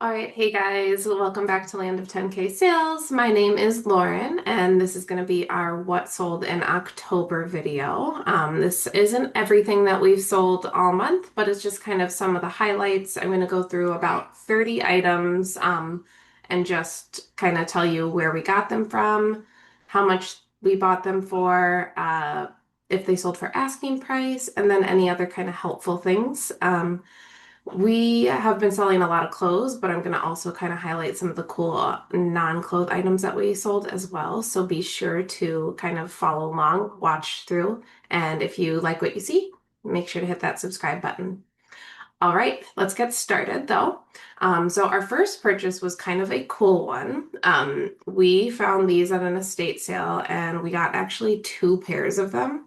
All right, hey guys, welcome back to Land of 10K Sales. My name is Lauren, and this is going to be our What Sold in October video. This isn't everything that we've sold all month, but it's just kind of some of the highlights. I'm going to go through about 30 items and just kind of tell you where we got them from, how much we bought them for, if they sold for asking price, and then any other kind of helpful things. We have been selling a lot of clothes, but I'm going to also kind of highlight some of the cool non-clothes items that we sold as well. So be sure to kind of follow along, watch through, and if you like what you see, make sure to hit that subscribe button. All right, let's get started though. So our first purchase was kind of a cool one. We found these at an estate sale and we got actually two pairs of them.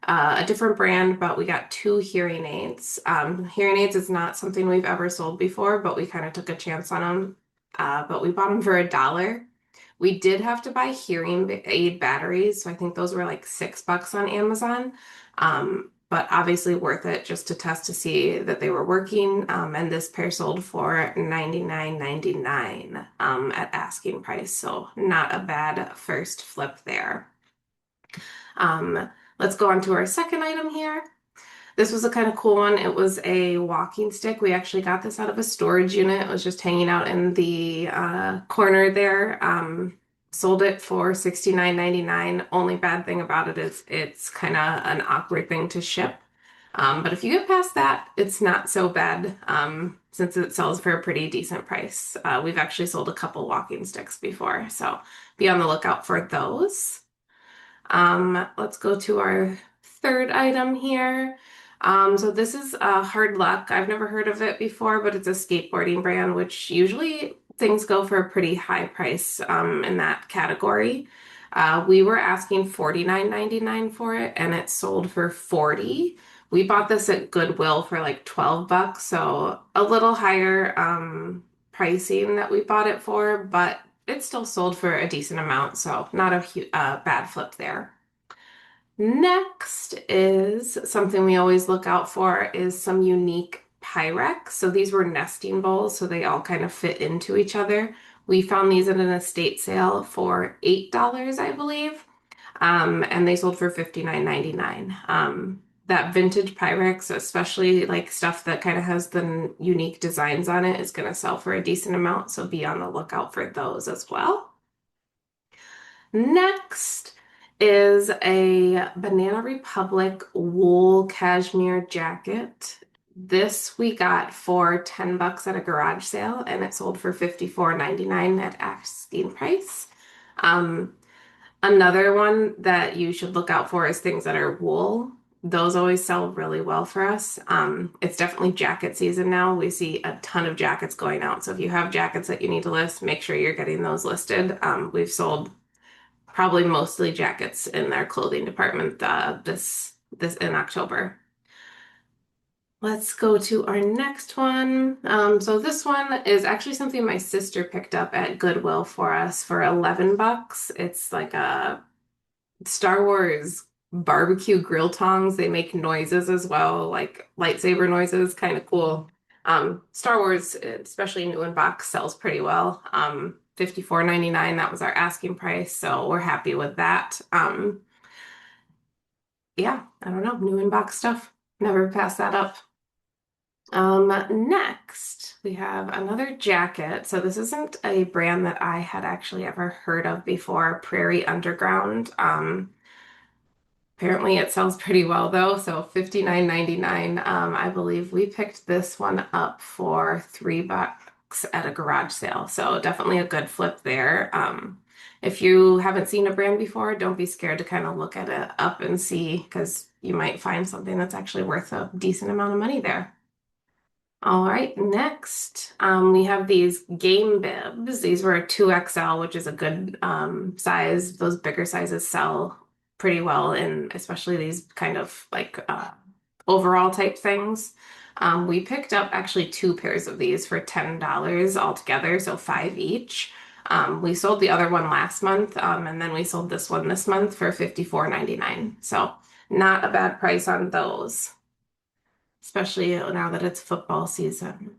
A different brand, but we got two hearing aids. Hearing aids is not something we've ever sold before, but we kind of took a chance on them. But we bought them for $1. We did have to buy hearing aid batteries, so I think those were like $6 on Amazon. But obviously worth it just to test to see that they were working. And this pair sold for $99.99 at asking price, so not a bad first flip there. Let's go on to our second item here. This was a kind of cool one. It was a walking stick. We actually got this out of a storage unit. It was just hanging out in the corner there. Sold it for $69.99. Only bad thing about it is it's kind of an awkward thing to ship. But if you get past that, it's not so bad since it sells for a pretty decent price. We've actually sold a couple walking sticks before, so be on the lookout for those. Let's go to our third item here. So this is Hard Luck. I've never heard of it before, but it's a skateboarding brand, which usually things go for a pretty high price in that category. We were asking $49.99 for it, and it sold for $40. We bought this at Goodwill for like $12, so a little higher pricing that we bought it for, but it still sold for a decent amount, so not a bad flip there. Next is something we always look out for is some unique Pyrex. So these were nesting bowls, so they all kind of fit into each other. We found these at an estate sale for $8, I believe, and they sold for $59.99. That vintage Pyrex, especially like stuff that kind of has the unique designs on it, is going to sell for a decent amount, so be on the lookout for those as well. Next is a Banana Republic wool cashmere jacket. This we got for $10 at a garage sale, and it sold for $54.99 at asking price. Um, Another one that you should look out for is things that are wool. Those always sell really well for us. It's definitely jacket season now. We see a ton of jackets going out. So if you have jackets that you need to list, make sure you're getting those listed. We've sold probably mostly jackets in their clothing department this in October. Let's go to our next one. So this one is actually something my sister picked up at Goodwill for us for $11. It's like a Star Wars barbecue grill tongs. They make noises as well, like lightsaber noises, kind of cool. Star Wars, especially new in box, sells pretty well. $54.99, that was our asking price, so we're happy with that. Yeah, I don't know, new in box stuff. Never pass that up. Next, we have another jacket. So this isn't a brand that I had actually ever heard of before, Prairie Underground. Apparently it sells pretty well though, so $59.99. I believe we picked this one up for $3 at a garage sale, so definitely a good flip there. If you haven't seen a brand before, don't be scared to kind of look at it up and see, because you might find something that's actually worth a decent amount of money there. All right, next we have these game bibs. These were a 2XL, which is a good size. Those bigger sizes sell pretty well, and especially these kind of like overall type things. We picked up actually two pairs of these for $10 altogether, so five each. We sold the other one last month, and then we sold this one this month for $54.99. So not a bad price on those, especially now that it's football season.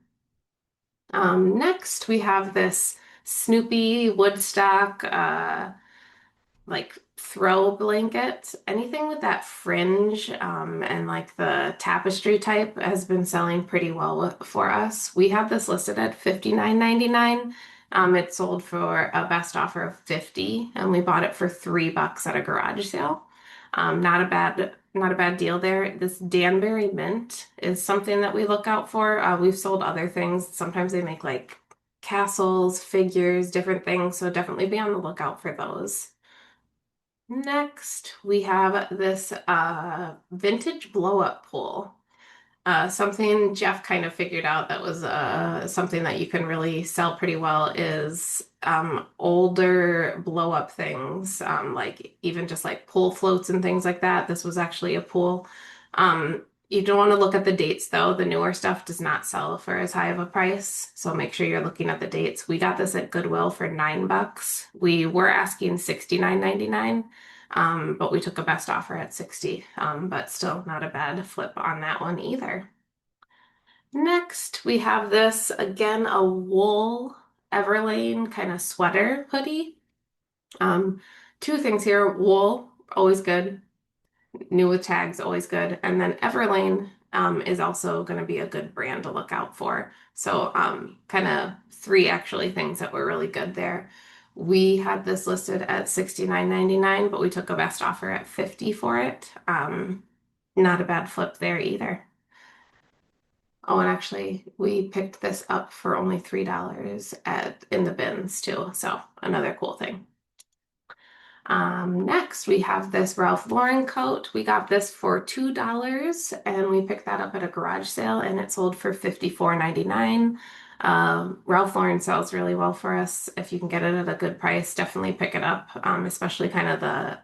Next, we have this Snoopy Woodstock like throw blanket. Anything with that fringe and like the tapestry type has been selling pretty well for us. We have this listed at $59.99. It sold for a best offer of 50, and we bought it for $3 at a garage sale. Not a bad deal there. This Danbury mint is something that we look out for. We've sold other things. Sometimes they make like castles, figures, different things, so definitely be on the lookout for those. Next, we have this vintage blow-up pool. Something Jeff kind of figured out that was something that you can really sell pretty well is older blow-up things, like even just like pool floats and things like that. This was actually a pool. You don't want to look at the dates though. The newer stuff does not sell for as high of a price, so make sure you're looking at the dates. We got this at Goodwill for $9. We were asking $69.99. But we took a best offer at 60, but still not a bad flip on that one either. Next, we have this, again, a wool Everlane kind of sweater hoodie. Um, Two things here, wool, always good. New with tags, always good. And then Everlane is also going to be a good brand to look out for. So kind of three actually things that were really good there. We had this listed at $69.99, but we took a best offer at 50 for it. Not a bad flip there either. Oh, and actually, we picked this up for only $3 at in the bins too. So another cool thing. Next, we have this Ralph Lauren coat. We got this for $2 and we picked that up at a garage sale and it sold for $54.99. Ralph Lauren sells really well for us. If you can get it at a good price, definitely pick it up, especially kind of the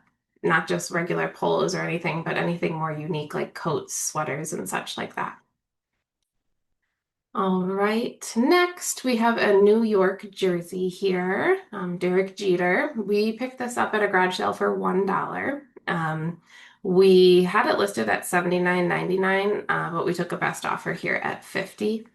not just regular polos or anything, but anything more unique like coats, sweaters, and such like that. All right, next we have a New York jersey here, Derek Jeter. We picked this up at a garage sale for $1. We had it listed at $79.99, but we took a best offer here at 50.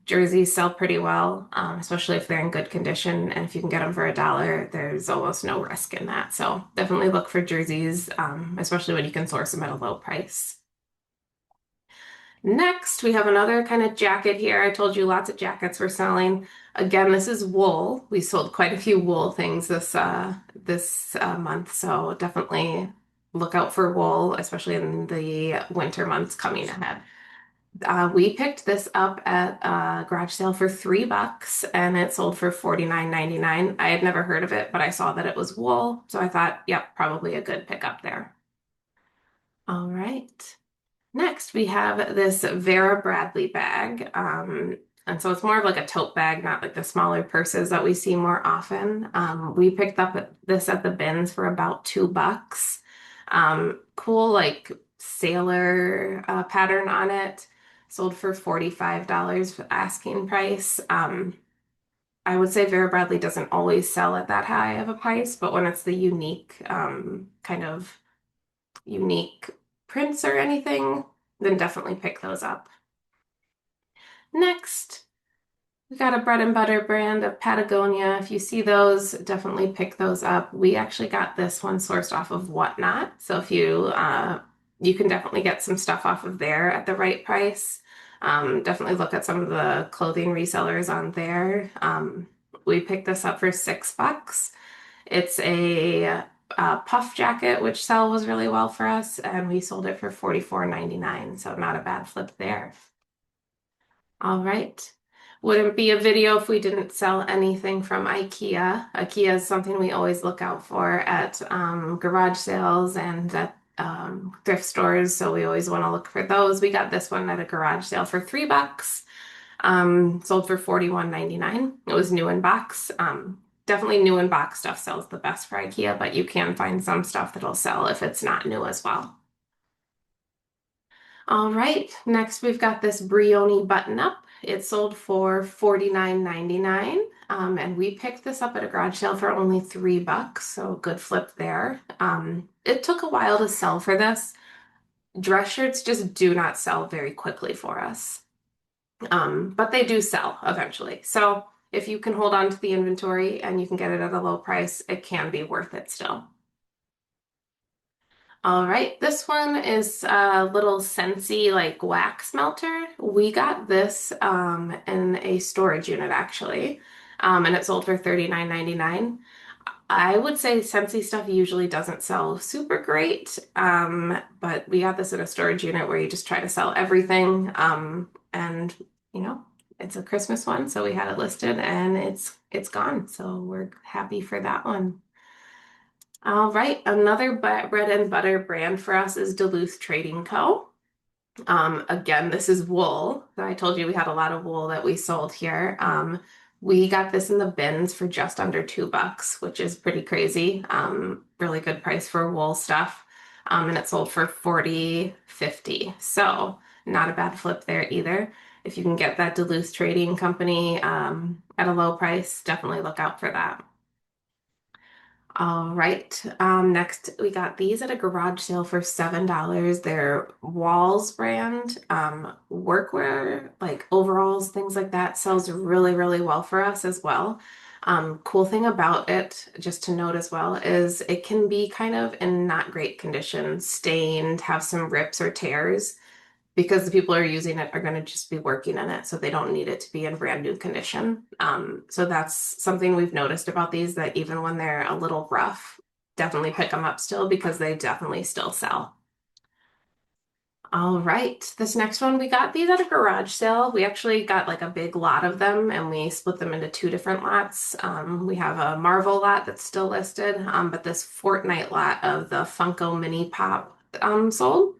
Jerseys sell pretty well, especially if they're in good condition, and if you can get them for $1, there's almost no risk in that. So definitely look for jerseys, especially when you can source them at a low price. Next, we have another kind of jacket here. I told you lots of jackets we're selling. Again, this is wool. We sold quite a few wool things this month, so definitely look out for wool, especially in the winter months coming ahead. We picked this up at a garage sale for $3 and it sold for $49.99. I had never heard of it, but I saw that it was wool, so I thought, yep, probably a good pickup there. All right. Next, we have this Vera Bradley bag. And so it's more of like a tote bag, not like the smaller purses that we see more often. We picked up this at the bins for about $2. Cool, like sailor pattern on it. Sold for $45 for asking price. I would say Vera Bradley doesn't always sell at that high of a price, but when it's the unique kind of unique prints or anything, then definitely pick those up. Next, we got a bread and butter brand of Patagonia. If you see those, definitely pick those up. We actually got this one sourced off of Whatnot, so if you can definitely get some stuff off of there at the right price. Definitely look at some of the clothing resellers on there. We picked this up for $6. It's a puff jacket, which sell was really well for us, and we sold it for $44.99, so not a bad flip there. All right. Wouldn't be a video if we didn't sell anything from IKEA. IKEA is something we always look out for at garage sales and at thrift stores, so we always want to look for those. We got this one at a garage sale for $3. Sold for $41.99. It was new in box. Definitely new in box stuff sells the best for IKEA, but you can find some stuff that'll sell if it's not new as well. All right, next we've got this Brioni button up. It sold for $49.99, and we picked this up at a garage sale for only $3, so good flip there. It took a while to sell for this. Dress shirts just do not sell very quickly for us. But they do sell eventually. So if you can hold on to the inventory and you can get it at a low price, it can be worth it still. All right, this one is a little Scentsy like wax melter. We got this in a storage unit actually, and it sold for $39.99. I would say Scentsy stuff usually doesn't sell super great, but we got this in a storage unit where you just try to sell everything, and you know, it's a Christmas one, so we had it listed and it's gone. So we're happy for that one. All right, another bread and butter brand for us is Duluth Trading Co. Again, this is wool. So I told you we had a lot of wool that we sold here. We got this in the bins for just under $2, which is pretty crazy. Really good price for wool stuff. And it sold for 40.50. So not a bad flip there either. If you can get that Duluth Trading Company at a low price, definitely look out for that. All right. Next, we got these at a garage sale for $7. They're Walls brand, workwear, like overalls, things like that, sells really, really well for us as well. Cool thing about it, just to note as well, is it can be kind of in not great condition, stained, have some rips or tears because the people who are using it are going to just be working in it, so they don't need it to be in brand new condition. So that's something we've noticed about these, that even when they're a little rough, definitely pick them up still because they definitely still sell. All right, this next one, we got these at a garage sale. We actually got like a big lot of them and we split them into two different lots. We have a Marvel lot that's still listed, but this Fortnite lot of the Funko Mini Pop sold.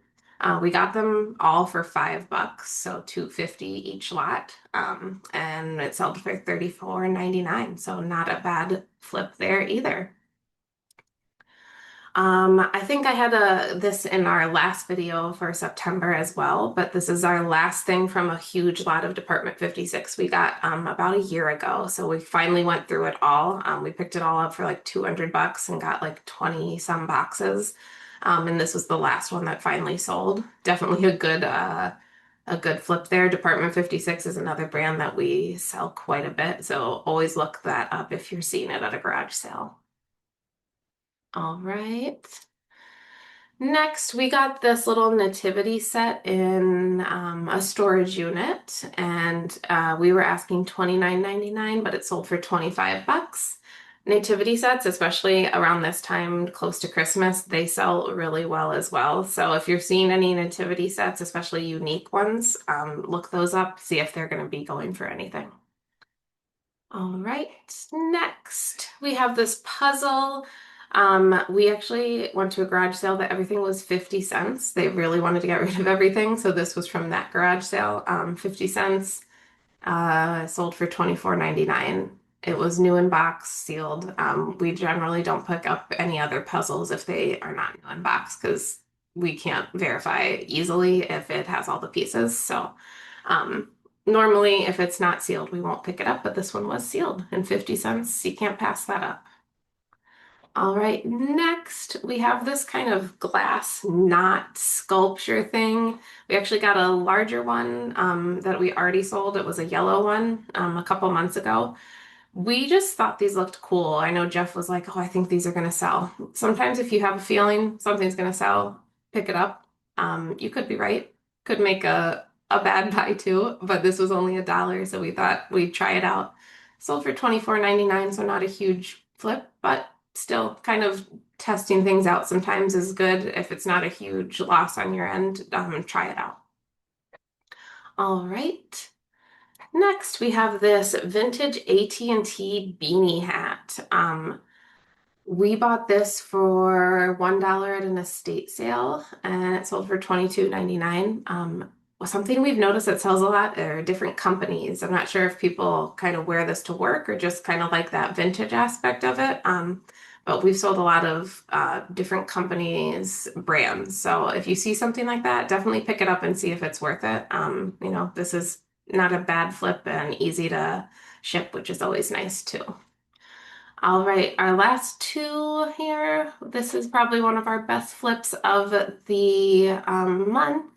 We got them all for $5, so $2.50 each lot, and it sold for $34.99. So not a bad flip there either. I think I had this in our last video for September as well, but this is our last thing from a huge lot of Department 56 we got about a year ago. So we finally went through it all. We picked it all up for like $200 and got like 20 some boxes. And this was the last one that finally sold. Definitely a good flip there. Department 56 is another brand that we sell quite a bit, so always look that up if you're seeing it at a garage sale. All right. Next, we got this little nativity set in a storage unit, and we were asking $29.99, but it sold for $25. Nativity sets, especially around this time close to Christmas, they sell really well as well. So if you're seeing any nativity sets, especially unique ones, look those up, see if they're going to be going for anything. All right, next we have this puzzle. We actually went to a garage sale that everything was 50 cents. They really wanted to get rid of everything, so this was from that garage sale. 50 cents, sold for $24.99. It was new in box, sealed. We generally don't pick up any other puzzles if they are not new in box because we can't verify easily if it has all the pieces. So, normally, if it's not sealed, we won't pick it up, but this one was sealed and 50 cents. You can't pass that up. All right, next we have this kind of glass knot sculpture thing. We actually got a larger one that we already sold. It was a yellow one a couple months ago. We just thought these looked cool. I know Jeff was like, oh, I think these are going to sell. Sometimes if you have a feeling something's going to sell, pick it up. You could be right. Could make a bad buy too, but this was only $1, so we thought we'd try it out. Sold for $24.99, so not a huge flip, but still kind of testing things out sometimes is good. If it's not a huge loss on your end, try it out. All right. Next, we have this vintage AT&T beanie hat. We bought this for $1 at an estate sale, and it sold for $22.99. Something we've noticed that sells a lot are different companies. I'm not sure if people kind of wear this to work or just kind of like that vintage aspect of it. But we've sold a lot of different companies' brands. So if you see something like that, definitely pick it up and see if it's worth it. This is not a bad flip and easy to ship, which is always nice too. All right, our last two here. This is probably one of our best flips of the month.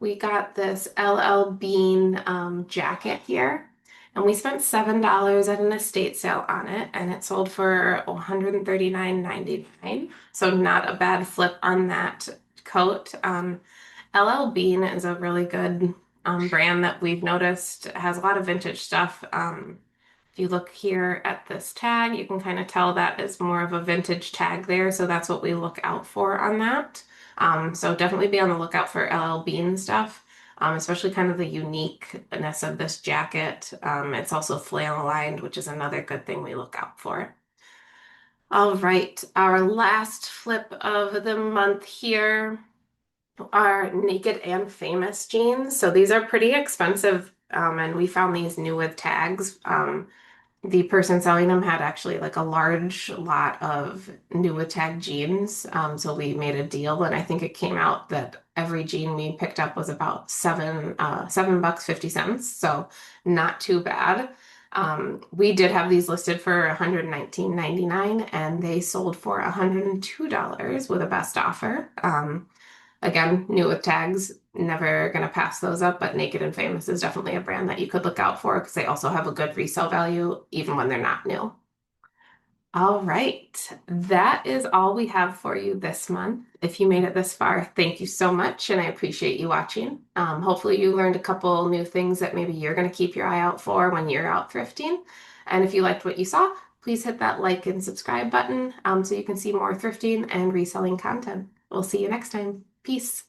We got this LL Bean jacket here, and we spent $7 at an estate sale on it, and it sold for $139.99. So not a bad flip on that coat. LL Bean is a really good brand that we've noticed has a lot of vintage stuff. If you look here at this tag, you can kind of tell that is more of a vintage tag there, so that's what we look out for on that. So definitely be on the lookout for LL Bean stuff, especially kind of the uniqueness of this jacket. It's also flannel lined, which is another good thing we look out for. All right, our last flip of the month here are Naked and Famous jeans. So these are pretty expensive, and we found these new with tags. The person selling them had actually like a large lot of new with tag jeans. So we made a deal, and I think it came out that every jean we picked up was about $7.50. So not too bad. We did have these listed for $119.99, and they sold for $102 with a best offer. Again, new with tags, never gonna pass those up, but Naked and Famous is definitely a brand that you could look out for because they also have a good resale value even when they're not new. All right, that is all we have for you this month. If you made it this far, thank you so much, and I appreciate you watching. Hopefully you learned a couple new things that maybe you're gonna keep your eye out for when you're out thrifting. And if you liked what you saw, please hit that like and subscribe button so you can see more thrifting and reselling content. We'll see you next time. Peace.